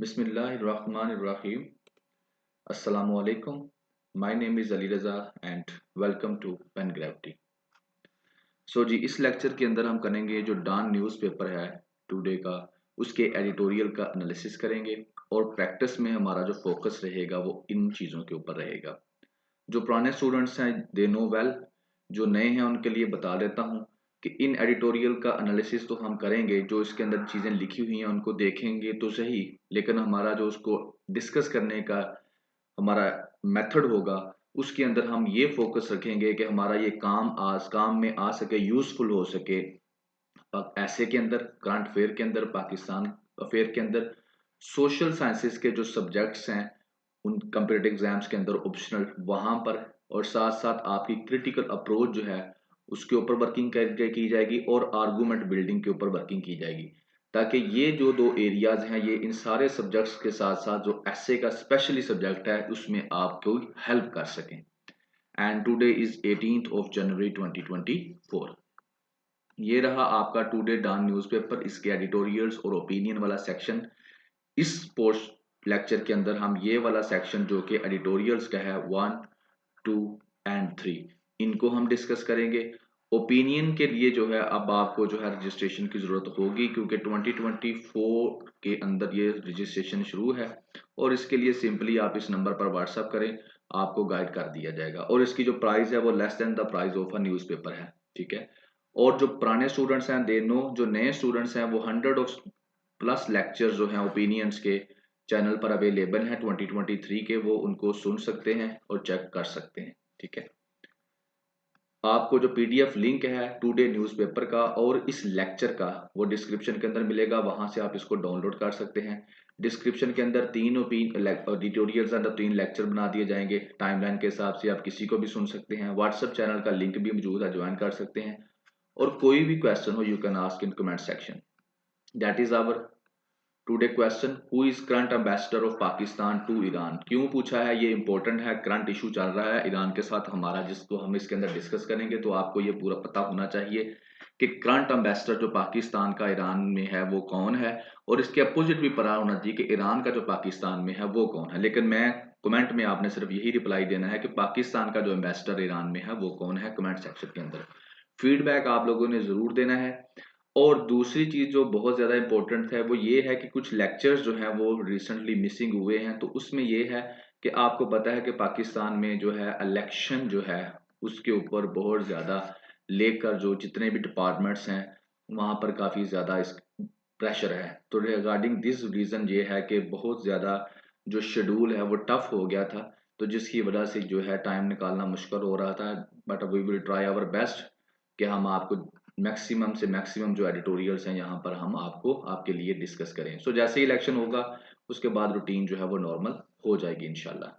Bismillahirrahmanirrahim. Assalamu alaikum. My name is Ali Raza and welcome to Pen Gravity. जी इस lecture के अंदर हम करेंगे जो डॉन न्यूज़पेपर है टुडे का उसके एडिटोरियल का एनालिसिस करेंगे और प्रैक्टिस में हमारा जो फोकस रहेगा वो इन चीज़ों के ऊपर रहेगा। जो पुराने स्टूडेंट्स हैं दे नो वेल, जो नए हैं उनके लिए बता देता हूँ कि इन एडिटोरियल का एनालिसिस तो हम करेंगे, जो इसके अंदर चीज़ें लिखी हुई हैं उनको देखेंगे तो सही, लेकिन हमारा जो उसको डिस्कस करने का हमारा मेथड होगा उसके अंदर हम ये फोकस रखेंगे कि हमारा ये काम में आ सके, यूजफुल हो सके। ऐसे के अंदर, करंट अफेयर के अंदर, पाकिस्तान अफेयर के अंदर, सोशल साइंसेस के जो सब्जेक्ट्स हैं उन कम्पिटिटिव एग्जाम्स के अंदर ऑप्शनल वहां पर, और साथ साथ आपकी क्रिटिकल अप्रोच जो है उसके ऊपर वर्किंग की जाएगी और आर्गूमेंट बिल्डिंग के ऊपर वर्किंग की जाएगी, ताकि ये जो दो एरियाज हैं ये इन सारे सब्जेक्ट्स के साथ साथ जो एसए का स्पेशली सब्जेक्ट है उसमें आपको हेल्प कर सकें। And today is 18th of January 2024। ये रहा आपका टुडे डॉन न्यूज़पेपर, इसके एडिटोरियल्स और ओपिनियन वाला सेक्शन। इस पोस्ट लेक्चर के अंदर हम ये वाला सेक्शन जो कि एडिटोरियल्स का है 1, 2 एंड 3 इनको हम डिस्कस करेंगे। ओपिनियन के लिए जो है अब आपको जो है रजिस्ट्रेशन की ज़रूरत होगी, क्योंकि 2024 के अंदर ये रजिस्ट्रेशन शुरू है और इसके लिए सिंपली आप इस नंबर पर व्हाट्सअप करें, आपको गाइड कर दिया जाएगा। और इसकी जो प्राइस है वो less than the price of a newspaper है, ठीक है। और जो पुराने स्टूडेंट्स हैं दे नो, जो नए स्टूडेंट्स हैं वो 100+ लेक्चर्स जो हैं ओपिनियंस के चैनल पर अवेलेबल हैं 2023 के, वो उनको सुन सकते हैं और चेक कर सकते हैं, ठीक है। आपको जो पीडीएफ लिंक है टुडे न्यूज़पेपर का और इस लेक्चर का वो डिस्क्रिप्शन के अंदर मिलेगा, वहां से आप इसको डाउनलोड कर सकते हैं। डिस्क्रिप्शन के अंदर 3 एडिटोरियल्स अंदर 3 लेक्चर बना दिए जाएंगे, टाइमलाइन के हिसाब से आप किसी को भी सुन सकते हैं। व्हाट्सएप चैनल का लिंक भी मौजूद है, ज्वाइन कर सकते हैं। और कोई भी क्वेश्चन हो you can ask in comment section. That is our today question, who is current ambassador of Pakistan to Iran. क्यों पूछा है, ये इंपॉर्टेंट है, करंट इशू चल रहा है ईरान के साथ हमारा, जिसको हम इसके अंदर डिस्कस करेंगे। तो आपको ये पूरा पता होना चाहिए कि करंट एम्बेसडर जो पाकिस्तान का ईरान में है वो कौन है, और इसके अपोजिट भी पता होना चाहिए कि ईरान का जो पाकिस्तान में है वो कौन है। लेकिन मैं कमेंट में आपने सिर्फ यही रिप्लाई देना है कि पाकिस्तान का जो एम्बेसडर ईरान में है वो कौन है, कमेंट सेक्शन के अंदर फीडबैक आप लोगों ने जरूर देना है। और दूसरी चीज जो बहुत ज्यादा इंपॉर्टेंट है वो ये है कि कुछ लेक्चर्स जो हैं वो रिसेंटली मिसिंग हुए हैं, तो उसमें ये है कि आपको पता है कि पाकिस्तान में जो है इलेक्शन जो है उसके ऊपर बहुत ज्यादा लेकर जो जितने भी डिपार्टमेंट्स हैं वहां पर काफी ज्यादा इस प्रेशर है। तो रिगार्डिंग दिस रीजन ये है कि बहुत ज्यादा जो शेड्यूल है वो टफ हो गया था, तो जिसकी वजह से जो है टाइम निकालना मुश्किल हो रहा था। But we will try our best कि हम आपको मैक्सिमम से मैक्सिमम जो एडिटोरियल्स हैं यहाँ पर हम आपको आपके लिए डिस्कस करें। जैसे ही इलेक्शन होगा उसके बाद रूटीन जो है वो नॉर्मल हो जाएगी इंशाल्लाह।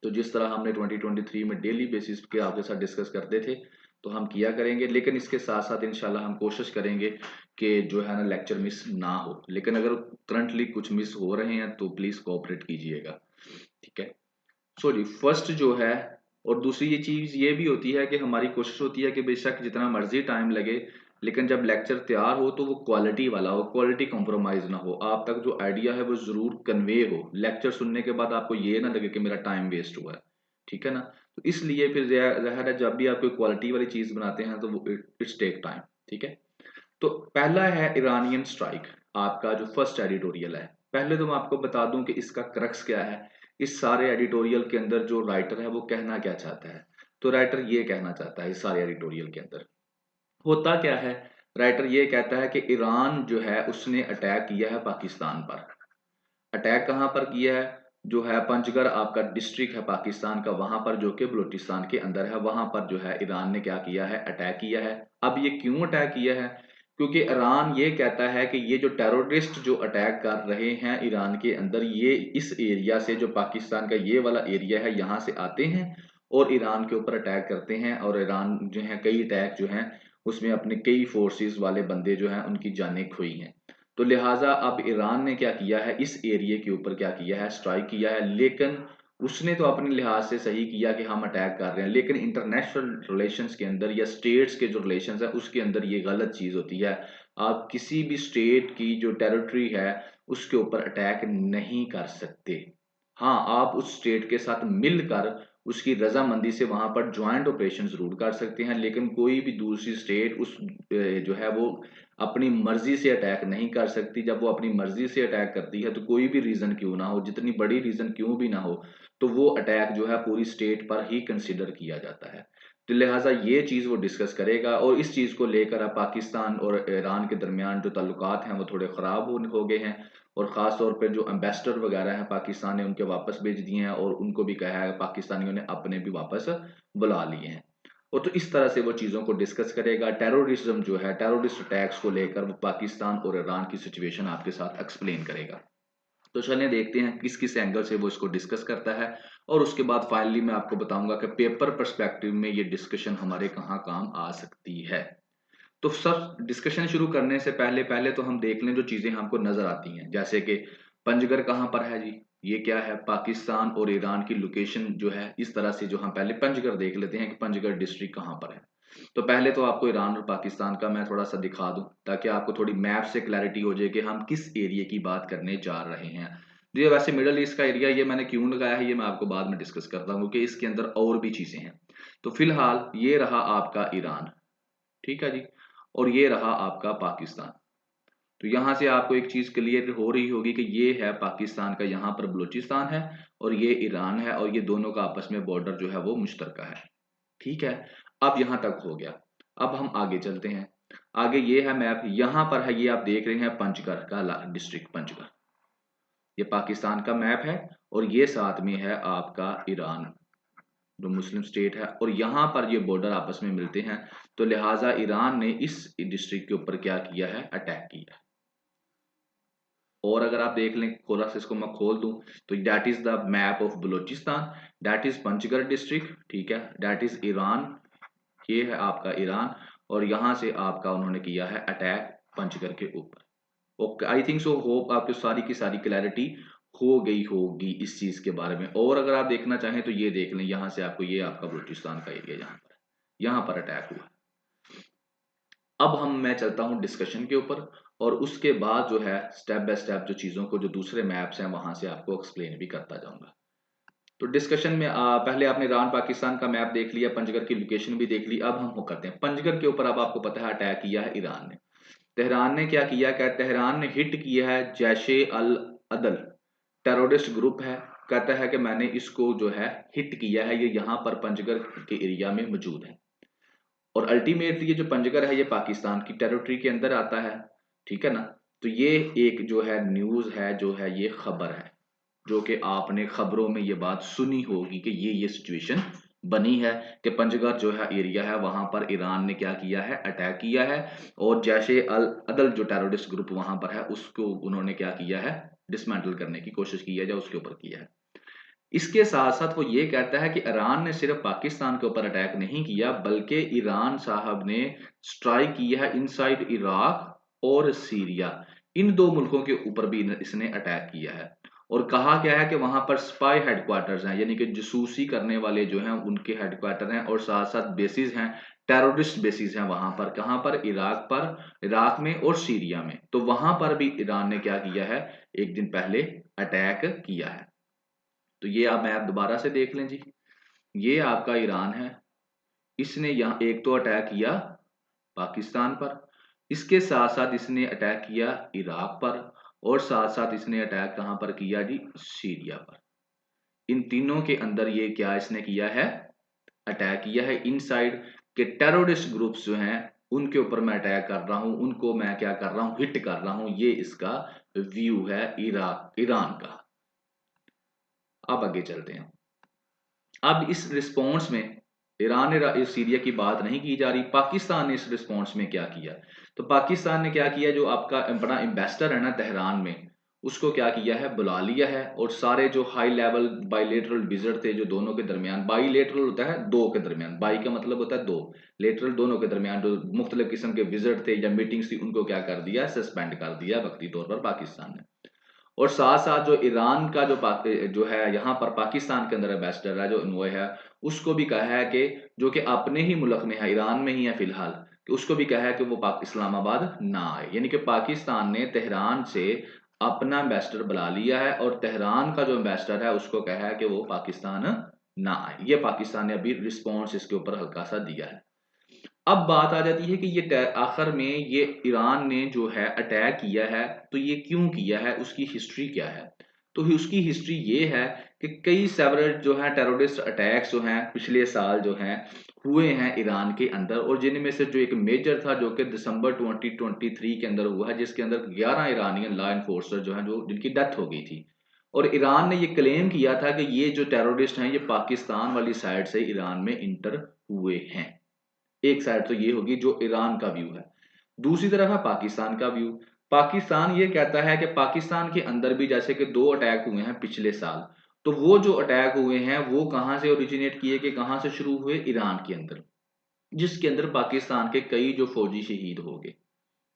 तो जिस तरह हमने 2023 में डेली बेसिस पे आपके साथ डिस्कस करते थे तो हम किया करेंगे, लेकिन इसके साथ साथ इंशाल्लाह हम कोशिश करेंगे कि जो है ना लेक्चर मिस ना हो। लेकिन अगर करंटली कुछ मिस हो रहे हैं तो प्लीज कोऑपरेट कीजिएगा, ठीक है। जी फर्स्ट जो है, और दूसरी ये चीज ये भी होती है कि हमारी कोशिश होती है कि बेशक जितना मर्जी टाइम लगे, लेकिन जब लेक्चर तैयार हो तो वो क्वालिटी वाला हो, क्वालिटी कॉम्प्रोमाइज ना हो, आप तक जो आइडिया है वो जरूर कन्वे हो। लेक्चर सुनने के बाद आपको ये ना लगे कि मेरा टाइम वेस्ट हुआ है, ठीक है ना। तो इसलिए फिर ज़ाहिर है जब भी आप कोई क्वालिटी वाली चीज बनाते हैं तो वो इट्स टेक टाइम, ठीक है। तो पहला है इरानियन स्ट्राइक, आपका जो फर्स्ट एडिटोरियल है। पहले तो मैं आपको बता दूं कि इसका क्रक्स क्या है, इस सारे एडिटोरियल के अंदर जो राइटर है वो कहना क्या चाहता है। तो राइटर ये कहना चाहता है इस सारे एडिटोरियल के अंदर होता क्या है, राइटर ये कहता है कि ईरान जो है उसने अटैक किया है पाकिस्तान पर। अटैक कहाँ पर किया है, जो है पंचगढ़ आपका डिस्ट्रिक्ट है पाकिस्तान का, वहां पर जो कि बलूचिस्तान के अंदर है, वहां पर जो है ईरान ने क्या किया है, अटैक किया है। अब ये क्यों अटैक किया है, क्योंकि ईरान ये कहता है कि ये जो टेररिस्ट जो अटैक कर रहे हैं ईरान के अंदर, ये इस एरिया से, जो पाकिस्तान का ये वाला एरिया है, यहाँ से आते हैं और ईरान के ऊपर अटैक करते हैं। और ईरान जो है कई अटैक जो हैं उसमें अपने कई फोर्सेस वाले बंदे जो हैं उनकी जानें खोई हैं। तो लिहाजा अब ईरान ने क्या किया है, इस एरिया के ऊपर क्या किया है, स्ट्राइक किया है। लेकिन उसने तो अपने लिहाज से सही किया कि हम अटैक कर रहे हैं, लेकिन इंटरनेशनल रिलेशंस के अंदर या स्टेट्स के जो रिलेशंस है उसके अंदर ये गलत चीज होती है। आप किसी भी स्टेट की जो टेरिटरी है उसके ऊपर अटैक नहीं कर सकते। हाँ, आप उस स्टेट के साथ मिलकर उसकी रजामंदी से वहां पर ज्वाइंट ऑपरेशन जरूर कर सकते हैं, लेकिन कोई भी दूसरी स्टेट उस जो है वो अपनी मर्जी से अटैक नहीं कर सकती। जब वो अपनी मर्जी से अटैक करती है तो कोई भी रीजन क्यों ना हो, जितनी बड़ी रीजन क्यों भी ना हो, तो वो अटैक जो है पूरी स्टेट पर ही कंसिडर किया जाता है। तो लिहाजा ये चीज़ वो डिस्कस करेगा, और इस चीज़ को लेकर अब पाकिस्तान और ईरान के दरमियान जो ताल्लुकात हैं वो थोड़े ख़राब हो गए हैं, और ख़ास तौर पर जो एम्बेसडर वगैरह हैं पाकिस्तान ने उनके वापस भेज दिए हैं, और उनको भी कहा है, पाकिस्तानियों ने अपने भी वापस बुला लिए हैं। और तो इस तरह से वो चीज़ों को डिस्कस करेगा। टेररिज्म जो है, टेररिस्ट अटैक्स को लेकर वो पाकिस्तान और ईरान की सिचुएशन आपके साथ एक्सप्लेन करेगा। तो चलिए देखते हैं किस किस एंगल से वो इसको डिस्कस करता है, और उसके बाद फाइनली मैं आपको बताऊंगा कि पेपर पर्सपेक्टिव में ये डिस्कशन हमारे कहाँ काम आ सकती है। तो सब डिस्कशन शुरू करने से पहले पहले तो हम देख लें जो चीजें हमको नजर आती हैं, जैसे कि पंजगर कहाँ पर है जी, ये क्या है, पाकिस्तान और ईरान की लोकेशन जो है इस तरह से, जो हम पहले पंजगर देख लेते हैं कि पंजगर डिस्ट्रिक्ट कहाँ पर है। तो पहले तो आपको ईरान और पाकिस्तान का मैं थोड़ा सा दिखा दूं, ताकि आपको थोड़ी मैप से क्लैरिटी हो जाए कि हम किस एरिया की बात करने जा रहे हैं। ये वैसे मिडल ईस्ट का एरिया, ये मैंने क्यों लगाया है ये मैं आपको बाद में डिस्कस करता हूँ, क्योंकि इसके अंदर और भी चीजें हैं। तो फिलहाल ये रहा आपका ईरान, ठीक है जी, और ये रहा आपका पाकिस्तान। तो यहां से आपको एक चीज क्लियर हो रही होगी कि ये है पाकिस्तान का, यहाँ पर बलूचिस्तान है, और ये ईरान है, और ये दोनों का आपस में बॉर्डर जो है वो मुश्तरका है। ठीक है, अब यहां तक हो गया। अब हम आगे चलते हैं। आगे ये है मैप, यहां पर है, ये आप देख रहे हैं पंचगढ़ का डिस्ट्रिक्ट पंचगढ़, ये पाकिस्तान का मैप है, और ये साथ में है आपका ईरान जो मुस्लिम स्टेट है, और यहां पर ये बॉर्डर आपस में मिलते हैं। तो लिहाजा ईरान ने इस डिस्ट्रिक्ट के ऊपर क्या किया है, अटैक किया है। और अगर आप देख लें, थोड़ा सा इसको मैं खोल दूं, तो that is the map of Balochistan, that is Panchagarh district, ठीक है, दैट इज ईरान, ये है आपका ईरान, और यहां से आपका उन्होंने किया है अटैक पंचगढ़ के ऊपर। Okay, I think so, hope आपको सारी की सारी क्लैरिटी हो गई होगी इस चीज के बारे में। और अगर आप देखना चाहें तो ये देख लें, यहां से आपको, ये आपका बलूचिस्तान का एरिया यहाँ पर अटैक हुआ। अब मैं चलता हूं डिस्कशन के ऊपर, और उसके बाद जो है स्टेप बाय स्टेप जो चीजों को, जो दूसरे मैप्स हैं वहां से आपको एक्सप्लेन भी करता जाऊंगा। तो डिस्कशन में पहले आपने ईरान पाकिस्तान का मैप देख लिया, पंजगढ़ की लोकेशन भी देख ली। अब हम वो करते हैं पंजगढ़ के ऊपर। अब आपको पता है अटैक किया है ईरान ने। तेहरान ने क्या किया, क्या तेहरान ने हिट किया है जैशे अल अदल, टेररिस्ट ग्रुप है। कहता है कि मैंने इसको जो है हिट किया है, ये यहाँ पर पंजगढ़ के एरिया में मौजूद है। और अल्टीमेटली ये जो पंजगढ़ है ये पाकिस्तान की टेरिटरी के अंदर आता है, ठीक है ना। तो ये एक जो है न्यूज है, जो है ये खबर है, जो कि आपने खबरों में ये बात सुनी होगी कि ये सिचुएशन बनी है कि पंजगढ़ जो है एरिया है वहां पर ईरान ने क्या किया है, अटैक किया है, और जैशे अल अदल जो टेररिस्ट ग्रुप वहां पर है उसको उन्होंने क्या किया है, डिसमेंटल करने की कोशिश की है, या उसके ऊपर किया है। इसके साथ साथ वो ये कहता है कि ईरान ने सिर्फ पाकिस्तान के ऊपर अटैक नहीं किया, बल्कि ईरान साहब ने स्ट्राइक किया है इनसाइड इराक और सीरिया, इन दो मुल्कों के ऊपर भी इसने अटैक किया है। और कहा गया है कि वहां पर स्पाई हेडक्वार्टर्स हैं, यानी कि जासूसी करने वाले जो हैं उनके हेडक्वार्टर हैं, और साथ साथ बेसिस हैं, टेररिस्ट बेसिस हैं वहां पर। कहां पर, इराक में और सीरिया में। तो वहां पर भी ईरान ने क्या किया है, एक दिन पहले अटैक किया है। तो ये आप मैप दोबारा से देख लें जी, ये आपका ईरान है, इसने यहाँ एक तो अटैक किया पाकिस्तान पर, इसके साथ साथ इसने अटैक किया इराक पर, और साथ साथ इसने अटैक कहां पर किया जी, सीरिया पर। इन तीनों के अंदर ये क्या इसने किया है, अटैक किया है। इनसाइड के टेररिस्ट ग्रुप्स जो हैं उनके ऊपर मैं अटैक कर रहा हूं, उनको मैं क्या कर रहा हूं, हिट कर रहा हूं। ये इसका व्यू है ईरान का। अब आगे चलते हैं। अब इस रिस्पॉन्स में ईरान ने, सीरिया की बात नहीं की जा रही, पाकिस्तान ने इस रिस्पॉन्स में क्या किया। तो पाकिस्तान ने क्या किया, जो आपका बड़ा एम्बेसडर है ना तेहरान में, उसको क्या किया है, बुला लिया है, और सारे जो हाई लेवल बाईलेटरल विजिट थे जो दोनों के दरमियान, बाईलेटरल होता है दो के दरमियान, बाई का मतलब होता है दो, लेटरल दोनों के दरमियान जो मुख्तलिफ किस्म के विजिट थे या मीटिंग्स थी, उनको क्या कर दिया, सस्पेंड कर दिया वक्ती तौर पर पाकिस्तान ने। और साथ साथ जो ईरान का जो है यहाँ पर पाकिस्तान के अंदर एम्बेसडर है जो इन्वॉय है, उसको भी कहा है कि जो कि अपने ही मुल्क में है, ईरान में ही है फिलहाल, कि उसको भी कहा है कि वो इस्लामाबाद ना आए, यानी कि पाकिस्तान ने तेहरान से अपना एम्बेसडर बुला लिया है और तेहरान का जो एम्बेसडर है उसको कहा है कि वो पाकिस्तान ना आए। ये पाकिस्तान ने अभी रिस्पॉन्स इसके ऊपर हल्का सा दिया है। अब बात आ जाती है कि ये आखिर में ये ईरान ने जो है अटैक किया है, तो ये क्यों किया है, उसकी हिस्ट्री क्या है। तो उसकी हिस्ट्री ये है कि कई सेवरल जो है टेररिस्ट अटैक्स जो हैं पिछले साल जो हैं हुए हैं ईरान के अंदर, और जिनमें से जो एक मेजर था जो कि दिसंबर 2023 के अंदर हुआ है, जिसके अंदर 11 ईरानियन लॉ इन्फोर्सर जो हैं जो जिनकी डेथ हो गई थी। और ईरान ने ये क्लेम किया था कि ये जो टेररिस्ट हैं ये पाकिस्तान वाली साइड से ईरान में इंटर हुए हैं। एक साइड तो ये होगी जो ईरान का व्यू है, दूसरी तरफ है पाकिस्तान का व्यू। पाकिस्तान ये कहता है कि पाकिस्तान के अंदर भी जैसे कि 2 अटैक हुए हैं पिछले साल, तो वो जो अटैक हुए हैं वो कहां से ओरिजिनेट किए, कि कहां से शुरू हुए, ईरान के अंदर, जिसके अंदर पाकिस्तान के कई जो फौजी शहीद हो गए।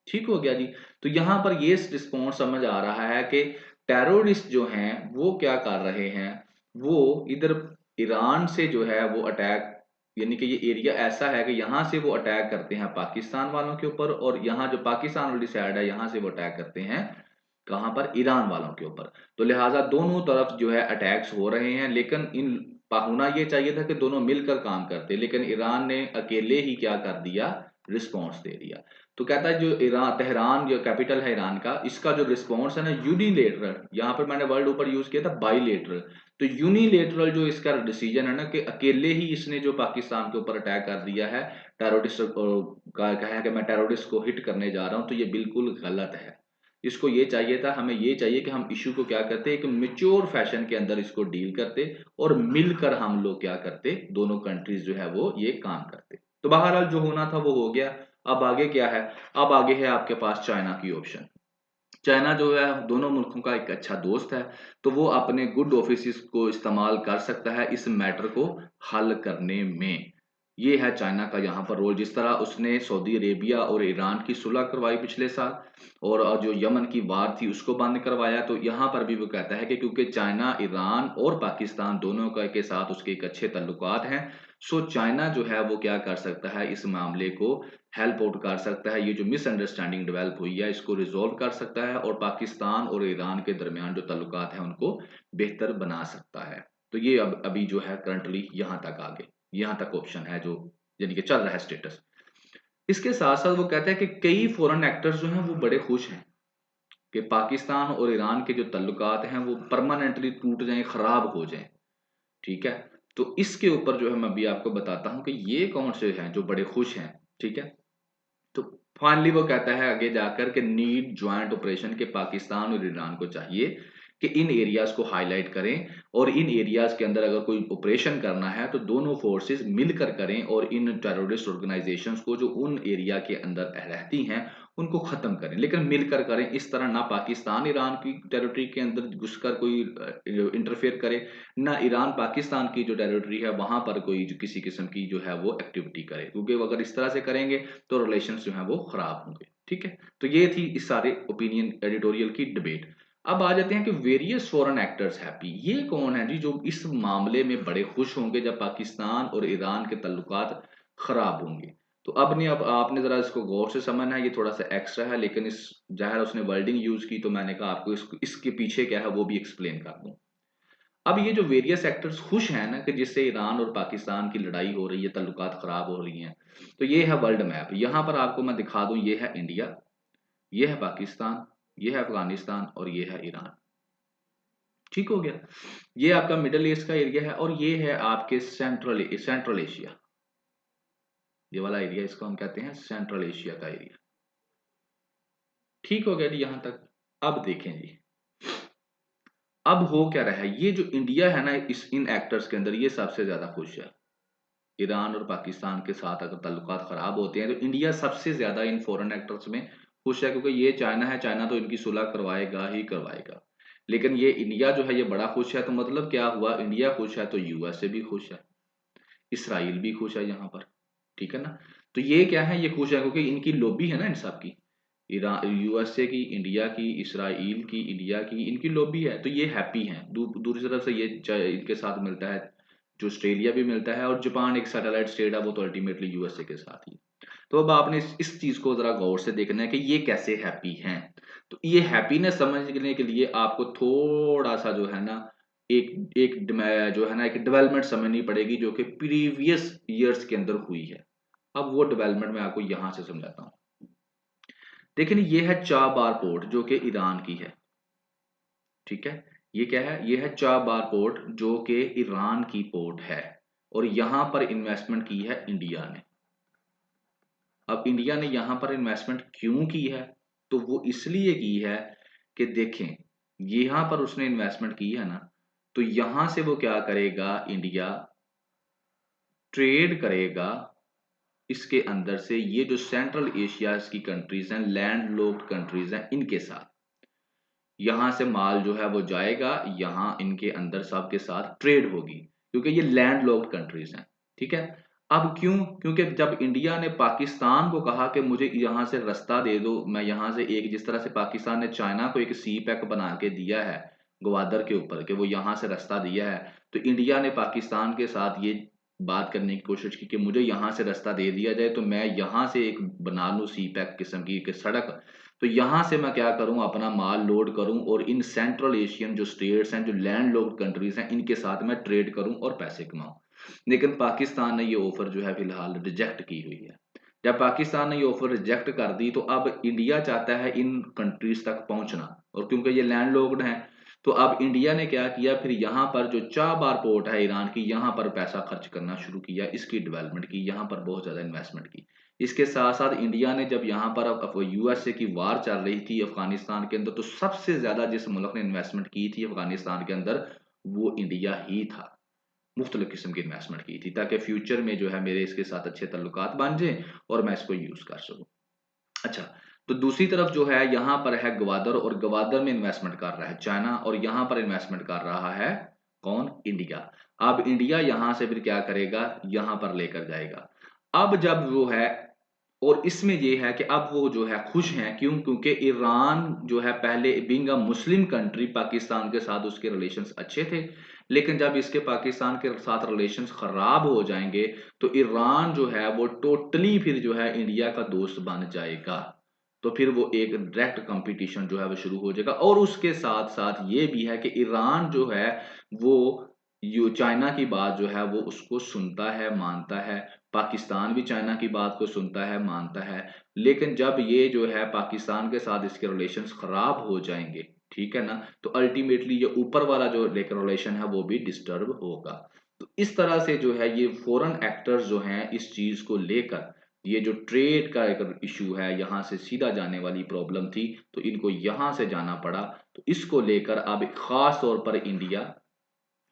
ठीक हो गया जी। तो यहां पर ये रिस्पॉन्स समझ आ रहा है कि टेररिस्ट जो हैं वो क्या कर रहे हैं, वो इधर ईरान से जो है वो अटैक, यानी कि ये एरिया ऐसा है कि यहाँ से वो अटैक करते हैं पाकिस्तान वालों के ऊपर, और यहाँ जो पाकिस्तान वाली साइड है यहाँ से वो अटैक करते हैं कहाँ पर, ईरान वालों के ऊपर। तो लिहाजा दोनों तरफ जो है अटैक्स हो रहे हैं, लेकिन इन होना ये चाहिए था कि दोनों मिलकर काम करते, लेकिन ईरान ने अकेले ही क्या कर दिया, रिस्पॉन्स दे दिया। तो कहता है जो ईरान, तेहरान जो कैपिटल है ईरान का, इसका जो रिस्पॉन्स है ना यूनिलेटरल, यहाँ पर मैंने वर्ड ऊपर यूज किया था बाईलेटरल, तो यूनिलेटरल जो इसका डिसीजन है ना कि अकेले ही इसने जो पाकिस्तान के ऊपर अटैक कर दिया है, टेररिस्ट का कहा है कि मैं टेररिस्ट को हिट करने जा रहा हूं, तो ये बिल्कुल गलत है। इसको ये चाहिए था, हमें ये चाहिए कि हम इशू को क्या करते, एक मेच्योर फैशन के अंदर इसको डील करते, और मिलकर हम लोग क्या करते, दोनों कंट्रीज जो है वो ये काम करते। तो बहरहाल जो होना था वो हो गया। अब आगे क्या है, अब आगे है आपके पास चाइना की ऑप्शन। चाइना जो है दोनों मुल्कों का एक अच्छा दोस्त है, तो वो अपने गुड ऑफिस को इस्तेमाल कर सकता है इस मैटर को हल करने में। ये है चाइना का यहाँ पर रोल, जिस तरह उसने सऊदी अरेबिया और ईरान की सुलह करवाई पिछले साल, और जो यमन की वार थी उसको बंद करवाया, तो यहाँ पर भी वो कहता है कि क्योंकि चाइना, ईरान और पाकिस्तान दोनों का के साथ उसके एक अच्छे ताल्लुकात हैं, सो चाइना जो है वो क्या कर सकता है, इस मामले को हेल्प आउट कर सकता है, ये जो मिसअंडरस्टैंडिंग डेवलप हुई है इसको रिजोल्व कर सकता है, और पाकिस्तान और ईरान के दरमियान जो ताल्लुकात हैं उनको बेहतर बना सकता है। तो ये अब अभी जो है करंटली यहाँ तक आगे, यहाँ तक ऑप्शन है जो, यानी कि चल रहा है स्टेटस। इसके साथ साथ वो कहता है कि कई फॉरेन एक्टर्स जो हैं वो बड़े खुश हैं कि पाकिस्तान और ईरान के जो ताल्लुकात हैं वो परमानेंटली टूट जाएं, खराब हो जाएं। ठीक है, तो इसके ऊपर जो है मैं अभी आपको बताता हूं कि ये कौन से हैं जो बड़े खुश हैं। ठीक है, तो फाइनली वो कहता है आगे जाकर कि नीड ज्वाइंट ऑपरेशन, के पाकिस्तान और ईरान को चाहिए कि इन एरियाज को हाईलाइट करें, और इन एरियाज के अंदर अगर कोई ऑपरेशन करना है तो दोनों फोर्सेस मिलकर करें, और इन टेररिस्ट ऑर्गेनाइजेशंस को जो उन एरिया के अंदर रहती हैं उनको खत्म करें, लेकिन मिलकर करें। इस तरह ना पाकिस्तान ईरान की टेरिटरी के अंदर घुसकर कोई इंटरफेयर करे, ना ईरान पाकिस्तान की जो टेरिटरी है वहां पर कोई किसी किस्म की जो है वो एक्टिविटी करे, क्योंकि अगर इस तरह से करेंगे तो रिलेशंस जो है वो खराब होंगे। ठीक है, तो ये थी इस सारे ओपिनियन एडिटोरियल की डिबेट। अब आ जाते हैं कि वेरियस फॉरेन एक्टर्स हैप्पी, ये कौन है जी जो इस मामले में बड़े खुश होंगे जब पाकिस्तान और ईरान के ताल्लुकात खराब होंगे। तो अब नहीं, अब आपने जरा इसको गौर से समझना है, ये थोड़ा सा एक्स्ट्रा है, लेकिन इस जाहिर उसने वर्डिंग यूज की तो मैंने कहा आपको इसके पीछे क्या है वो भी एक्सप्लेन कर दूं। अब ये जो वेरियस एक्टर्स खुश हैं ना कि जिससे ईरान और पाकिस्तान की लड़ाई हो रही है, ताल्लुकात खराब हो रही हैं, तो ये है वर्ल्ड मैप। यहाँ पर आपको मैं दिखा दूं, ये है इंडिया, ये है पाकिस्तान, ये है अफगानिस्तान, और ये है ईरान। ठीक हो गया, ये आपका मिडल ईस्ट का एरिया है, और ये है आपके सेंट्रल एशिया। ये वाला एरिया इसको हम कहते हैं सेंट्रल एशिया का एरिया। ठीक हो गया जी यहां तक। अब देखें जी, अब हो क्या रहा है, ये जो इंडिया है ना इस इन एक्टर्स के अंदर ये सबसे ज्यादा खुश है। ईरान और पाकिस्तान के साथ अगर ताल्लुकात खराब होते हैं तो इंडिया सबसे ज्यादा इन फॉरेन एक्टर्स में खुश है, क्योंकि ये चाइना है, चाइना तो इनकी सुलह करवाएगा ही करवाएगा। लेकिन ये इंडिया जो है ये बड़ा खुश है, तो मतलब क्या हुआ, इंडिया खुश है तो यूएसए भी खुश है, इसराइल भी खुश है यहाँ पर। ठीक है ना, तो ये क्या है, ये खुश है क्योंकि इनकी लॉबी है ना इन सब की, ईरान, यूएसए की, इंडिया की, इसराइल की, इंडिया की, इनकी लॉबी है, तो ये हैप्पी हैं। दूसरी तरफ से ये इनके साथ मिलता है जो ऑस्ट्रेलिया भी मिलता है, और जापान एक सैटेलाइट स्टेट है वो तो अल्टीमेटली यूएसए के साथ ही। तो अब आपने इस चीज को जरा गौर से देखना है कि ये कैसे हैप्पी हैं। तो ये हैप्पीनेस समझने के लिए आपको थोड़ा सा जो है ना एक एक जो है ना एक डेवलपमेंट समझनी पड़ेगी जो कि प्रीवियस ईयर्स के अंदर हुई है। अब वो डेवलपमेंट मैं आपको यहां से समझाता हूँ। देखिए ये है चाबार पोर्ट जो कि ईरान की है, ठीक है। ये क्या है, ये है चाबार पोर्ट जो कि ईरान की पोर्ट है और यहां पर इन्वेस्टमेंट की है इंडिया ने। अब इंडिया ने यहां पर इन्वेस्टमेंट क्यों की है, तो वो इसलिए की है कि देखें यहां पर उसने इन्वेस्टमेंट की है ना, तो यहां से वो क्या करेगा, इंडिया ट्रेड करेगा इसके अंदर से ये जो सेंट्रल एशिया की कंट्रीज हैं, लैंड लॉक्ड कंट्रीज हैं, इनके साथ यहां से माल जो है वो जाएगा, यहां इनके अंदर सब के साथ ट्रेड होगी क्योंकि ये लैंड लॉक्ड कंट्रीज हैं, ठीक है। अब क्यों, क्योंकि जब इंडिया ने पाकिस्तान को कहा कि मुझे यहां से रास्ता दे दो, मैं यहां से एक, जिस तरह से पाकिस्तान ने चाइना को एक सी पैक बना के दिया है ग्वादर के ऊपर कि वो यहां से रास्ता दिया है, तो इंडिया ने पाकिस्तान के साथ ये बात करने की कोशिश की कि मुझे यहां से रास्ता दे दिया जाए तो मैं यहां से एक बना लूं सी पैक किस्म की सड़क, तो यहां से मैं क्या करूं, अपना माल लोड करूं और इन सेंट्रल एशियन जो स्टेट्स हैं, जो लैंड लॉक्ड कंट्रीज हैं, इनके साथ मैं ट्रेड करूं और पैसे कमाऊं। लेकिन पाकिस्तान ने ये ऑफर जो है फिलहाल रिजेक्ट की हुई है। जब पाकिस्तान ने ये ऑफर रिजेक्ट कर दी तो अब इंडिया चाहता है इन कंट्रीज तक पहुंचना, और क्योंकि ये लैंड लॉक्ड हैं तो अब इंडिया ने क्या किया, फिर यहाँ पर जो चाबार पोर्ट है ईरान की, यहाँ पर पैसा खर्च करना शुरू किया, इसकी डेवलपमेंट की, यहाँ पर बहुत ज्यादा इन्वेस्टमेंट की। इसके साथ साथ इंडिया ने जब यहाँ पर यूएसए की वार चल रही थी अफगानिस्तान के अंदर, तो सबसे ज्यादा जिस मुल्क ने इन्वेस्टमेंट की थी अफगानिस्तान के अंदर वो इंडिया ही था। मुख्तलिफ किस्म की इन्वेस्टमेंट की थी ताकि फ्यूचर में जो है मेरे इसके साथ अच्छे तल्लुकात बन जाए और मैं इसको यूज कर सकूं। अच्छा, तो दूसरी तरफ जो है यहाँ पर है ग्वादर, और ग्वादर में इन्वेस्टमेंट कर रहा है चाइना, और यहाँ पर इन्वेस्टमेंट कर रहा है कौन, इंडिया। अब इंडिया यहाँ से फिर क्या करेगा, यहाँ पर लेकर जाएगा। अब जब वो है, और इसमें ये है कि अब वो जो है खुश हैं, क्यों, क्योंकि ईरान जो है पहले being a Muslim country Pakistan के साथ उसके रिलेशंस अच्छे थे, लेकिन जब इसके पाकिस्तान के साथ रिलेशंस खराब हो जाएंगे तो ईरान जो है वो टोटली फिर जो है इंडिया का दोस्त बन जाएगा। तो फिर वो एक डायरेक्ट कंपटीशन जो है वो शुरू हो जाएगा, और उसके साथ साथ ये भी है कि ईरान जो है वो यू चाइना की बात जो है वो उसको सुनता है, मानता है। पाकिस्तान भी चाइना की बात को सुनता है, मानता है। लेकिन जब ये जो है पाकिस्तान के साथ इसके रिलेशंस खराब हो जाएंगे, ठीक है ना, तो अल्टीमेटली ये ऊपर वाला जो रिलेशन है वो भी डिस्टर्ब होगा। तो इस तरह से जो है ये फॉरेन एक्टर्स जो हैं इस चीज को लेकर, ये जो ट्रेड का एक इशू है, यहाँ से सीधा जाने वाली प्रॉब्लम थी, तो इनको यहाँ से जाना पड़ा। तो इसको लेकर अब खास तौर पर इंडिया,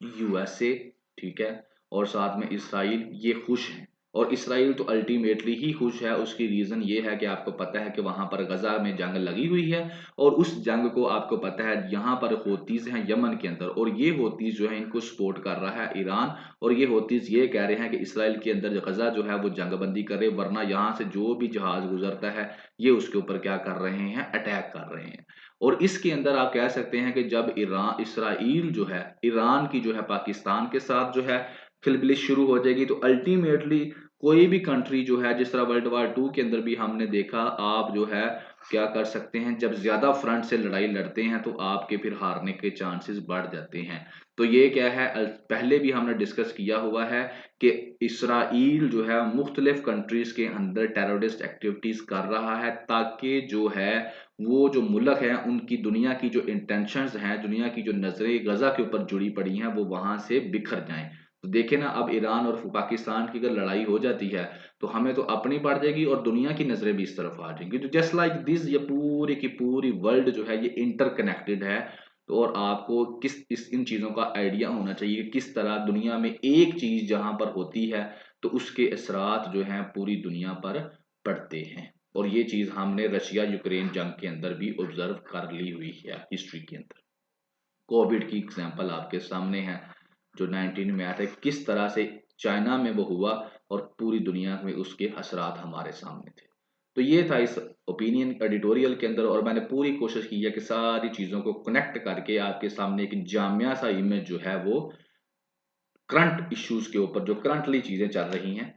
यूएसए, ठीक है, और साथ में इसराइल, ये खुश हैं। और इसराइल तो अल्टीमेटली ही खुश है, उसकी रीजन ये है कि आपको पता है कि वहां पर गजा में जंग लगी हुई है, और उस जंग को आपको पता है यहाँ पर होतीज हैं यमन के अंदर, और ये होतीज जो है इनको सपोर्ट कर रहा है ईरान, और ये होतीज ये कह रहे हैं कि इसराइल के अंदर गजा जो है वो जंगबंदी करे, वरना यहाँ से जो भी जहाज गुजरता है ये उसके ऊपर क्या कर रहे हैं, अटैक कर रहे हैं। और इसके अंदर आप कह सकते हैं कि जब ईरान इसराइल जो है ईरान की जो है पाकिस्तान के साथ जो है खिलबिली शुरू हो जाएगी, तो अल्टीमेटली कोई भी कंट्री जो है, जिस तरह वर्ल्ड वार टू के अंदर भी हमने देखा, आप जो है क्या कर सकते हैं, जब ज्यादा फ्रंट से लड़ाई लड़ते हैं तो आपके फिर हारने के चांसेस बढ़ जाते हैं। तो ये क्या है, पहले भी हमने डिस्कस किया हुआ है कि इसराइल जो है मुख्तलिफ कंट्रीज के अंदर टेररिस्ट एक्टिविटीज कर रहा है, ताकि जो है वो जो मुल्क है उनकी दुनिया की जो इंटेंशंस हैं, दुनिया की जो नजरें गजा के ऊपर जुड़ी पड़ी हैं, वो वहां से बिखर जाएं। तो देखे ना, अब ईरान और पाकिस्तान की अगर लड़ाई हो जाती है तो हमें तो अपनी बढ़ जाएगी और दुनिया की नजरें भी इस तरफ आ जाएंगी। तो जस्ट लाइक दिस, ये पूरी की पूरी वर्ल्ड जो है ये इंटरकनेक्टेड है। तो और आपको किस इस इन चीजों का आइडिया होना चाहिए कि किस तरह दुनिया में एक चीज जहां पर होती है तो उसके असरात जो हैं पूरी दुनिया पर पड़ते हैं। और ये चीज हमने रशिया यूक्रेन जंग के अंदर भी ऑब्जर्व कर ली हुई है हिस्ट्री के अंदर। कोविड की एग्जांपल आपके सामने है, जो 19 में आया था, किस तरह से चाइना में वो हुआ और पूरी दुनिया में उसके असरात हमारे सामने थे। तो ये था इस ओपिनियन एडिटोरियल के अंदर, और मैंने पूरी कोशिश की है कि सारी चीजों को कनेक्ट करके आपके सामने एक जामिया सा इमेज जो है वो करंट इश्यूज के ऊपर, जो करंटली चीजें चल रही हैं,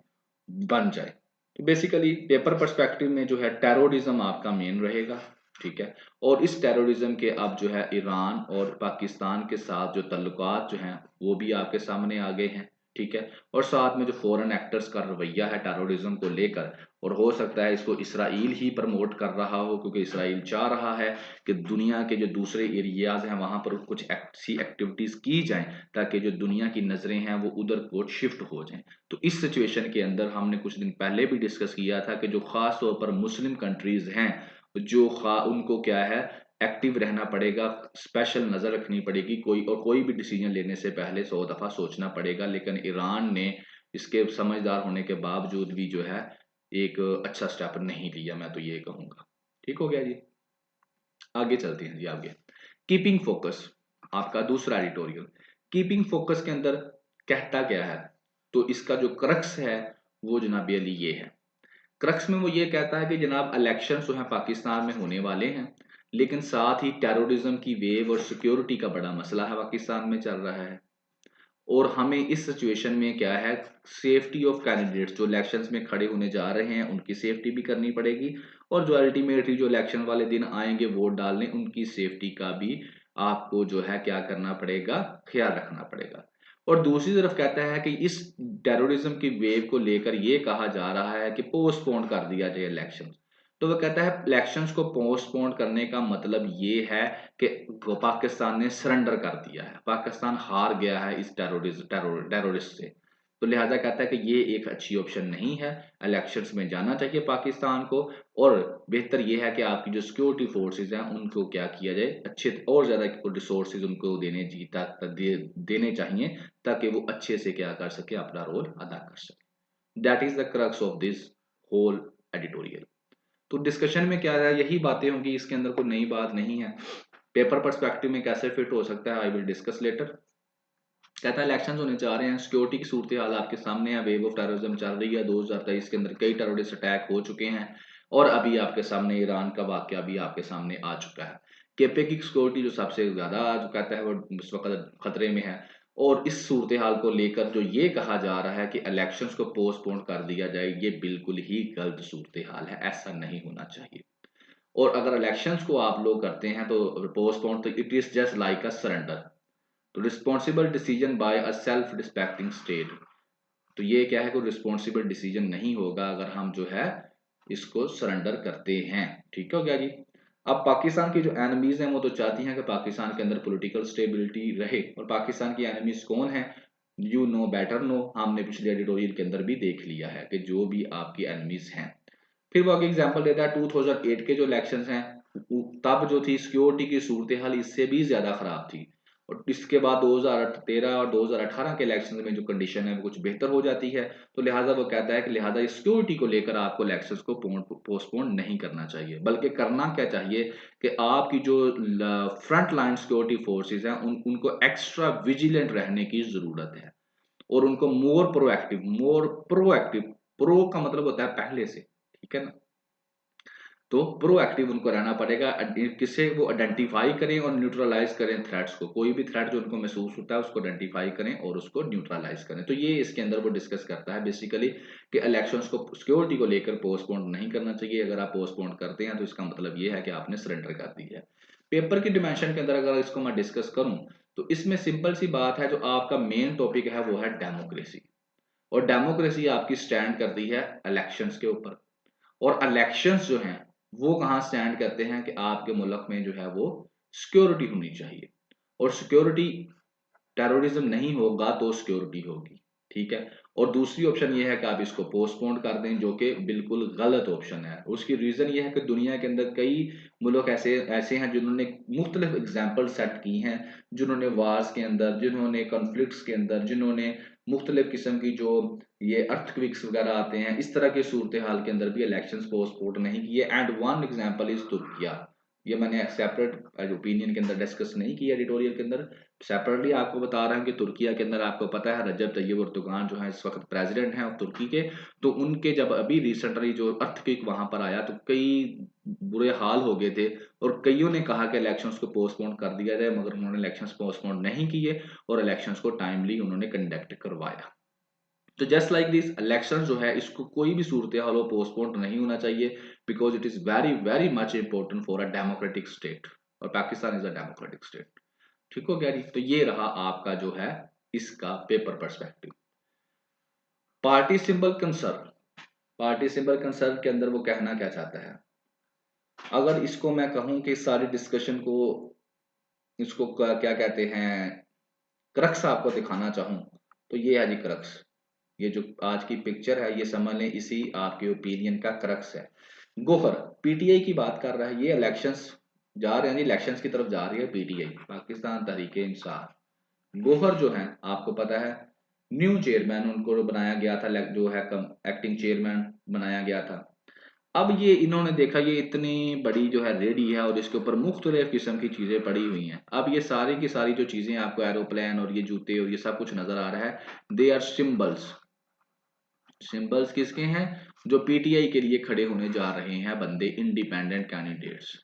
बन जाए। तो बेसिकली पेपर पर्सपेक्टिव में जो है टेररिज्म आपका मेन रहेगा, ठीक है। और इस टेररिज्म के अब जो है ईरान और पाकिस्तान के साथ जो तल्लुकात जो हैं वो भी आपके सामने आ गए हैं, ठीक है। और साथ में जो फॉरेन एक्टर्स का रवैया है टेररिज्म को लेकर, और हो सकता है इसको इसराइल ही प्रमोट कर रहा हो, क्योंकि इसराइल चाह रहा है कि दुनिया के जो दूसरे एरियाज हैं वहां पर कुछ ऐसी एक्टिविटीज की जाएं ताकि जो दुनिया की नजरें हैं वो उधर को शिफ्ट हो जाएं। तो इस सिचुएशन के अंदर हमने कुछ दिन पहले भी डिस्कस किया था कि जो खास तौर पर मुस्लिम कंट्रीज हैं जो उनको क्या है एक्टिव रहना पड़ेगा, स्पेशल नजर रखनी पड़ेगी, कोई भी डिसीजन लेने से पहले 100 दफा सोचना पड़ेगा। लेकिन ईरान ने इसके समझदार होने के बावजूद भी जो है एक अच्छा स्टेप नहीं लिया, मैं तो ये कहूंगा। ठीक हो गया जी, आगे चलते हैं जी। आगे कीपिंग फोकस, आपका दूसरा एडिटोरियल। कीपिंग फोकस के अंदर कहता क्या है, तो इसका जो क्रक्स है वो जनाब अली ये है। क्रक्स में वो ये कहता है कि जनाब इलेक्शन जो है पाकिस्तान में होने वाले हैं, लेकिन साथ ही टेररिज्म की वेव और सिक्योरिटी का बड़ा मसला है पाकिस्तान में चल रहा है। और हमें इस सिचुएशन में क्या है, सेफ्टी ऑफ कैंडिडेट्स जो इलेक्शंस में खड़े होने जा रहे हैं उनकी सेफ्टी भी करनी पड़ेगी, और जो अल्टीमेटली जो इलेक्शन वाले दिन आएंगे वोट डालने उनकी सेफ्टी का भी आपको जो है क्या करना पड़ेगा, ख्याल रखना पड़ेगा। और दूसरी तरफ कहता है कि इस टेररिज्म की वेव को लेकर ये कहा जा रहा है कि पोस्टपोन कर दिया जाए इलेक्शन। तो वह कहता है इलेक्शंस को पोस्टपोन करने का मतलब ये है कि पाकिस्तान ने सरेंडर कर दिया है, पाकिस्तान हार गया है इस टेररिस्ट से। तो लिहाजा कहता है कि ये एक अच्छी ऑप्शन नहीं है, इलेक्शंस में जाना चाहिए पाकिस्तान को। और बेहतर ये है कि आपकी जो सिक्योरिटी फोर्सेज हैं उनको क्या किया जाए, अच्छे और ज़्यादा रिसोर्सेज उनको देने चाहिए ताकि वो अच्छे से क्या कर सके, अपना रोल अदा कर सके। That is the crux of this whole editorial. तो डिस्कशन में क्या है, यही बातें होंगी, इसके अंदर कोई नई बात नहीं है। पेपर पर्सपेक्टिव में कैसे फिट हो सकता है आई विल डिस्कस लेटर। कहता है इलेक्शन होने जा रहे हैं, सिक्योरिटी की सूरत हाल आपके सामने है, वेव ऑफ टेररिज्म चल रही है, 2023 के अंदर कई टेररिस्ट अटैक हो चुके हैं, और अभी आपके सामने ईरान का वाकया भी आपके सामने आ चुका है। केपे की सिक्योरिटी जो सबसे ज्यादा जो कहता है वो इस वक्त खतरे में है। और इस सूरत हाल को लेकर जो ये कहा जा रहा है कि इलेक्शंस को पोस्टपोन कर दिया जाए, ये बिल्कुल ही गलत सूरत हाल है, ऐसा नहीं होना चाहिए। और अगर इलेक्शंस को आप लोग करते हैं तो पोस्टपोन, तो it is just like a surrender, तो responsible decision by a self respecting state. तो ये क्या है, कोई रिस्पॉन्सिबल डिसीजन नहीं होगा अगर हम जो है इसको सरेंडर करते हैं। ठीक हो गया जी। अब पाकिस्तान की जो एनिमीज हैं वो तो चाहती हैं कि पाकिस्तान के अंदर पॉलिटिकल स्टेबिलिटी रहे, और पाकिस्तान की एनिमीज कौन है, यू नो बेटर नो, हमने पिछले एडिटोरियल के अंदर भी देख लिया है कि जो भी आपकी एनिमीज हैं। फिर वो आगे एग्जांपल देता है 2008 के जो इलेक्शंस हैं, तब जो थी सिक्योरिटी की सूरत हाल इससे भी ज्यादा खराब थी, और इसके बाद 2013 और 2018 के इलेक्शन में जो कंडीशन है वो कुछ बेहतर हो जाती है। तो लिहाजा वो कहता है कि लिहाजा सिक्योरिटी को लेकर आपको इलेक्शंस को पोस्टपोन नहीं करना चाहिए, बल्कि करना क्या चाहिए कि आपकी जो फ्रंट लाइन सिक्योरिटी फोर्सेज हैं उनको एक्स्ट्रा विजिलेंट रहने की जरूरत है, और उनको मोर प्रोएक्टिव, प्रो का मतलब होता है पहले से, ठीक है ना। तो प्रोएक्टिव उनको रहना पड़ेगा, किससे वो आइडेंटिफाई करें और न्यूट्रलाइज करें थ्रेट्स को, कोई भी थ्रेट जो उनको महसूस होता है उसको आइडेंटिफाई करें और उसको न्यूट्रलाइज करें। तो ये इसके अंदर वो डिस्कस करता है बेसिकली कि इलेक्शंस को सिक्योरिटी को लेकर पोस्टपोन नहीं करना चाहिए। अगर आप पोस्टपोन करते हैं तो इसका मतलब ये है कि आपने सरेंडर कर दी है। पेपर की डिमेंशन के अंदर अगर इसको मैं डिस्कस करूं तो इसमें सिंपल सी बात है, जो आपका मेन टॉपिक है वो है डेमोक्रेसी, और डेमोक्रेसी आपकी स्टैंड करती है इलेक्शंस के ऊपर। और इलेक्शंस जो हैं वो कहाँ स्टैंड करते हैं कि आपके मुल्क में जो है वो सिक्योरिटी होनी चाहिए, और सिक्योरिटी, टेररिज्म नहीं होगा तो सिक्योरिटी होगी, ठीक है। और दूसरी ऑप्शन ये है कि आप इसको पोस्टपोन कर दें, जो कि बिल्कुल गलत ऑप्शन है। उसकी रीजन ये है कि दुनिया के अंदर कई मुल्क ऐसे ऐसे हैं जिन्होंने मुख्तलिफ एग्जाम्पल सेट की हैं, जिन्होंने वार्स के अंदर, जिन्होंने कॉन्फ्लिक्ट्स के अंदर, जिन्होंने मुख्तलिफ किस्म की जो ये अर्थक्विक्स वगैरह आते हैं इस तरह के सूरत हाल के अंदर भी इलेक्शंस पोस्टपोन नहीं किए। And one example is Türkiye. ये मैंने सेपरेट ओपिनियन के अंदर डिस्कस नहीं किया एडिटोरियल के अंदर, सेपरेटली आपको बता रहा हूँ कि तुर्किया के अंदर आपको पता है रजब तैयब एर्दोगान जो है इस वक्त प्रेसिडेंट हैं तुर्की के। तो उनके जब अभी रिसेंटली जो अर्थक्वेक वहां पर आया तो कई बुरे हाल हो गए थे, और कईयों ने कहा कि इलेक्शंस को पोस्टपोन कर दिया जाए, मगर उन्होंने इलेक्शंस पोस्टपोन नहीं किए और इलेक्शंस को टाइमली उन्होंने कंडक्ट करवाया। तो जस्ट लाइक दिस इलेक्शन जो है इसको कोई भी सूरत हाल हो पोस्टपोन नहीं होना चाहिए, because it is very very much important for a democratic state, और Pakistan is a democratic state. ठीक हो गया जी। तो ये रहा आपका जो है इसका paper perspective. Party symbol concern, party symbol concern के अंदर वो कहना क्या चाहता है, अगर इसको मैं कहूं कि सारी डिस्कशन को, इसको क्या कहते हैं, क्रक्स आपको दिखाना चाहूं, तो ये है जी क्रक्स। ये जो आज की पिक्चर है ये समझ लें इसी आपके ओपिनियन का क्रक्स है। गोफर पीटीआई की बात कर रहा है, ये इलेक्शंस जा रहे हैं जी, इलेक्शंस की तरफ जा रही है पीटीआई, पाकिस्तान तहरीके इंसाफ। गोफर जो है आपको पता है न्यू चेयरमैन उनको बनाया गया था, जो है एक्टिंग चेयरमैन बनाया गया था। अब ये इन्होंने देखा ये इतनी बड़ी जो है रेडी है और इसके ऊपर मुख्तलिफ किस्म की चीजें पड़ी हुई हैं। अब ये सारी की सारी जो चीजें आपको एरोप्लेन और ये जूते और ये सब कुछ नजर आ रहा है, दे आर सिंबल्स। सिंबल्स किसके हैं, जो पीटीआई के लिए खड़े होने जा रहे हैं बंदे, इंडिपेंडेंट कैंडिडेट्स।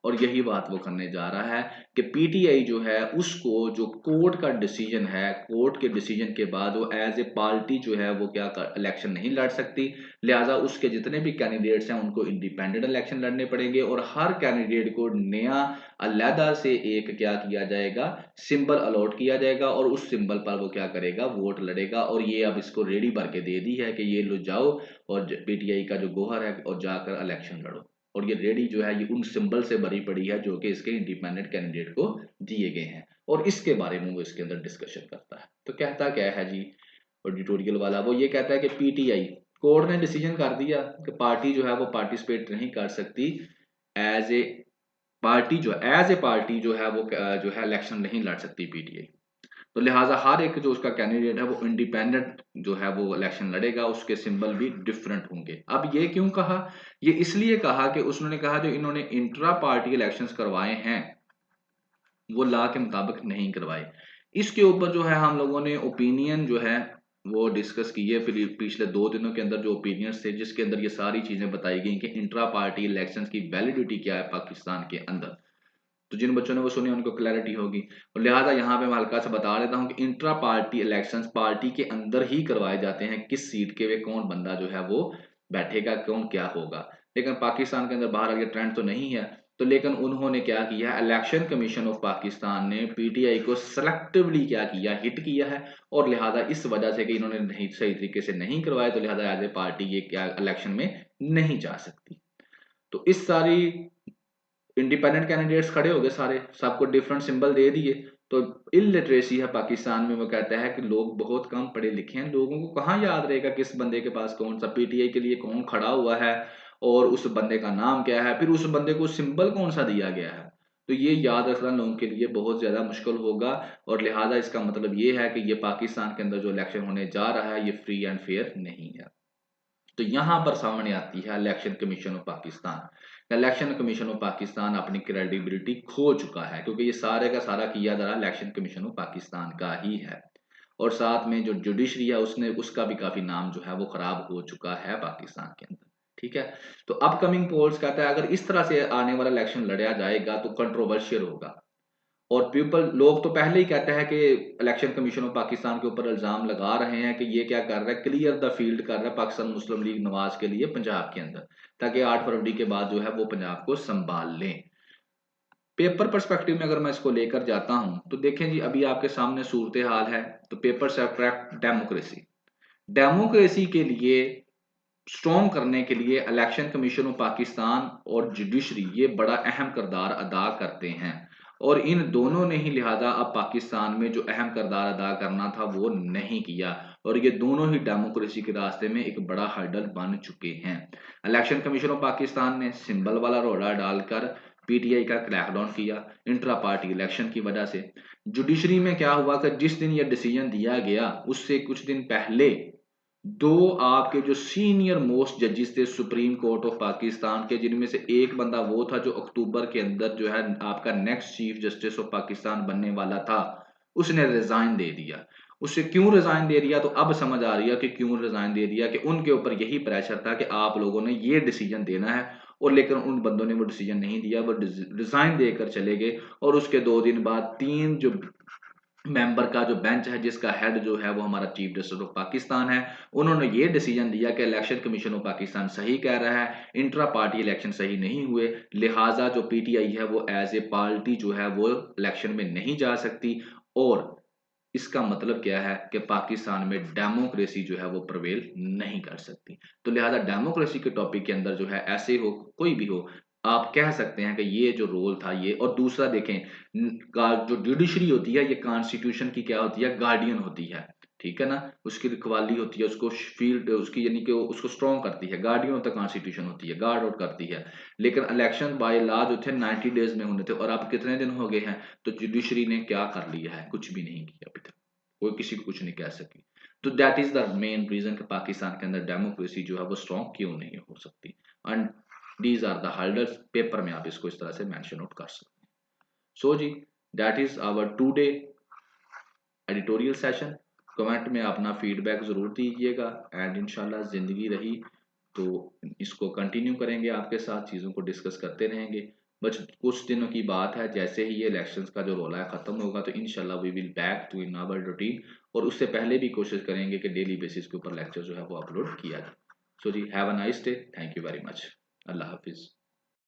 और यही बात वो करने जा रहा है कि पीटीआई जो है उसको जो कोर्ट का डिसीजन है, कोर्ट के डिसीजन के बाद वो एज ए पार्टी जो है वो क्या इलेक्शन नहीं लड़ सकती, लिहाजा उसके जितने भी कैंडिडेट्स हैं उनको इंडिपेंडेंट इलेक्शन लड़ने पड़ेंगे और हर कैंडिडेट को नया अलहदा से एक क्या किया जाएगा, सिंबल अलॉट किया जाएगा और उस सिंबल पर वो क्या करेगा, वोट लड़ेगा। और ये अब इसको रेडी भर के दे दी है कि ये लो जाओ और पीटीआई का जो गोहर है और जाकर इलेक्शन लड़ो। और ये रेडी जो है ये उन सिंबल से भरी पड़ी है जो कि इसके इंडिपेंडेंट कैंडिडेट को दिए गए हैं, और इसके बारे में वो इसके अंदर डिस्कशन करता है। तो कहता क्या है जी एडिटोरियल वाला, वो ये कहता है कि पीटीआई कोर्ट ने डिसीजन कर दिया कि पार्टी जो है वो पार्टिसिपेट नहीं कर सकती एज ए पार्टी, जो एज ए पार्टी जो है वो जो है इलेक्शन नहीं लड़ सकती पीटीआई। तो लिहाजा हर एक जो उसका कैंडिडेट है वो इंडिपेंडेंट जो है वो इलेक्शन लड़ेगा, उसके सिंबल भी डिफरेंट होंगे। अब ये क्यों कहा, ये इसलिए कहा कि उसने कहा जो इन्होंने इंट्रा पार्टी इलेक्शंस करवाए हैं वो लॉ के मुताबिक नहीं करवाए। इसके ऊपर जो है हम लोगों ने ओपिनियन जो है वो डिस्कस किए फिर पिछले 2 दिनों के अंदर, जो ओपिनियंस थे जिसके अंदर ये सारी चीजें बताई गई कि इंट्रा पार्टी इलेक्शंस की वैलिडिटी क्या है पाकिस्तान के अंदर। तो जिन बच्चों ने वो सुनी उनको क्लैरिटी होगी, और लिहाजा यहाँ पे मैं हल्का सा बता देता हूँ कि इंट्रा पार्टी इलेक्शंस पार्टी के अंदर ही करवाए जाते हैं, किस सीट के वे कौन बंदा जो है वो बैठेगा, कौन क्या होगा। लेकिन पाकिस्तान के अंदर बाहर ये ट्रेंड तो नहीं है। तो लेकिन उन्होंने क्या किया, इलेक्शन कमीशन ऑफ पाकिस्तान ने पीटीआई को सेलेक्टिवली क्या किया, हिट किया है। और लिहाजा इस वजह से कि इन्होंने नहीं सही तरीके से नहीं करवाया, तो लिहाजा एज ए पार्टी ये क्या इलेक्शन में नहीं जा सकती। तो इस सारी इंडिपेंडेंट कैंडिडेट्स खड़े हो गए सारे, सबको डिफरेंट सिंबल दे दिए। तो इलिटरेसी है पाकिस्तान में, वो कहता है कि लोग बहुत कम पढ़े लिखे हैं, लोगों को कहाँ याद रहेगा किस बंदे के पास कौन सा पीटीआई के लिए कौन खड़ा हुआ है और उस बंदे का नाम क्या है, फिर उस बंदे को सिंबल कौन सा दिया गया है। तो ये याद रखना लोगों के लिए बहुत ज्यादा मुश्किल होगा। और लिहाजा इसका मतलब ये है कि ये पाकिस्तान के अंदर जो इलेक्शन होने जा रहा है ये फ्री एंड फेयर नहीं है। तो यहां पर सामने आती है election commission of Pakistan. Election commission of Pakistan अपनी क्रेडिबिलिटी खो चुका है, क्योंकि ये सारे का सारा किया जा रहा इलेक्शन कमीशन ऑफ पाकिस्तान का ही है। और साथ में जो जुडिशरी है उसने उसका भी काफी नाम जो है वो खराब हो चुका है पाकिस्तान के अंदर। ठीक है। तो अपकमिंग पोल्स कहता है अगर इस तरह से आने वाला इलेक्शन लड़ा जाएगा तो कंट्रोवर्शियल होगा। और पीपल लोग तो पहले ही कहते हैं कि इलेक्शन कमीशन ऑफ पाकिस्तान के ऊपर इल्जाम लगा रहे हैं कि ये क्या कर रहा है, क्लियर द फील्ड कर रहा है पाकिस्तान मुस्लिम लीग नवाज के लिए पंजाब के अंदर, ताकि 8 फरवरी के बाद जो है वो पंजाब को संभाल लें। पेपर पर्सपेक्टिव में अगर मैं इसको लेकर जाता हूं तो देखें जी अभी आपके सामने सूरत हाल है। तो पेपर से अट्रैक्ट डेमोक्रेसी, डेमोक्रेसी के लिए स्ट्रॉन्ग करने के लिए इलेक्शन कमीशन ऑफ पाकिस्तान और जुडिशरी ये बड़ा अहम किरदार अदा करते हैं। और इन दोनों ने ही लिहाजा अब पाकिस्तान में जो अहम किरदार अदा करना था वो नहीं किया, और ये दोनों ही डेमोक्रेसी के रास्ते में एक बड़ा हर्डल बन चुके हैं। इलेक्शन कमीशन ऑफ पाकिस्तान ने सिंबल वाला रोड़ा डालकर पीटीआई का क्रैकडाउन किया इंट्रा पार्टी इलेक्शन की वजह से। जुडिशरी में क्या हुआ कि जिस दिन ये डिसीजन दिया गया उससे कुछ दिन पहले दो आपके जो सीनियर मोस्ट जजेस थे सुप्रीम कोर्ट ऑफ पाकिस्तान के, जिनमें से एक बंदा वो था जो अक्टूबर के अंदर जो है आपका next chief justice of Pakistan बनने वाला था, उसने रिजाइन दे दिया। उससे क्यों रिजाइन दे दिया, तो अब समझ आ रही है कि क्यों रिजाइन दे दिया, कि उनके ऊपर यही प्रेशर था कि आप लोगों ने ये डिसीजन देना है। और लेकिन उन बंदों ने वो डिसीजन नहीं दिया, वो रिजाइन देकर चले गए। और उसके 2 दिन बाद 3 जो मेंबर का जो बेंच है जिसका हेड जो है वो हमारा चीफ जस्टिस ऑफ पाकिस्तान है, उन्होंने ये डिसीजन दिया कि इलेक्शन कमीशन ऑफ पाकिस्तान सही कह रहा है, इंट्रा पार्टी इलेक्शन सही नहीं हुए, लिहाजा जो पीटीआई है वो एज ए पार्टी जो है वो इलेक्शन में नहीं जा सकती। और इसका मतलब क्या है कि पाकिस्तान में डेमोक्रेसी जो है वो प्रवेल नहीं कर सकती। तो लिहाजा डेमोक्रेसी के टॉपिक के अंदर जो है ऐसे हो कोई भी हो, आप कह सकते हैं कि ये जो रोल था ये। और दूसरा देखें, का जो जुडिशरी होती है ये कॉन्स्टिट्यूशन की क्या होती है, गार्डियन होती है, ठीक है ना, उसकी रखवाली होती है, उसको फील्ड उसकी यानी कि उसको स्ट्रॉन्ग करती है, गार्डियन ऑफ द कॉन्स्टिट्यूशन होती है, गार्ड आउट करती है। लेकिन इलेक्शन बाय लॉ जो थे 90 डेज में होने थे, और अब कितने दिन हो गए हैं, तो जुडिशरी ने क्या कर लिया है, कुछ भी नहीं किया अभी तक, कोई किसी को कुछ नहीं कह सकी। तो that is the main reason कि पाकिस्तान के अंदर डेमोक्रेसी जो है वो स्ट्रॉन्ग क्यों नहीं हो सकती। And these are the hurdles, paper में आप इसको इस तरह से मेंशन आउट कर सकते हैं। सो जी, that is our today editorial session. Comment में अपना फीडबैक ज़रूर दीजिएगा, एंड इंशाल्लाह ज़िंदगी रही तो इसको कंटिन्यू करेंगे, आपके साथ चीज़ों को डिस्कस करते रहेंगे। बस कुछ दिनों की बात है, जैसे ही ये इलेक्शंस का जो रोला है ख़त्म होगा तो इंशाल्लाह we will back to in our routine. और उससे पहले भी कोशिश करेंगे कि डेली बेसिस के ऊपर लेक्चर जो है वो अपलोड किया जाए। सो जी, have a nice day, thank you very much, अल्लाह हाफिज़।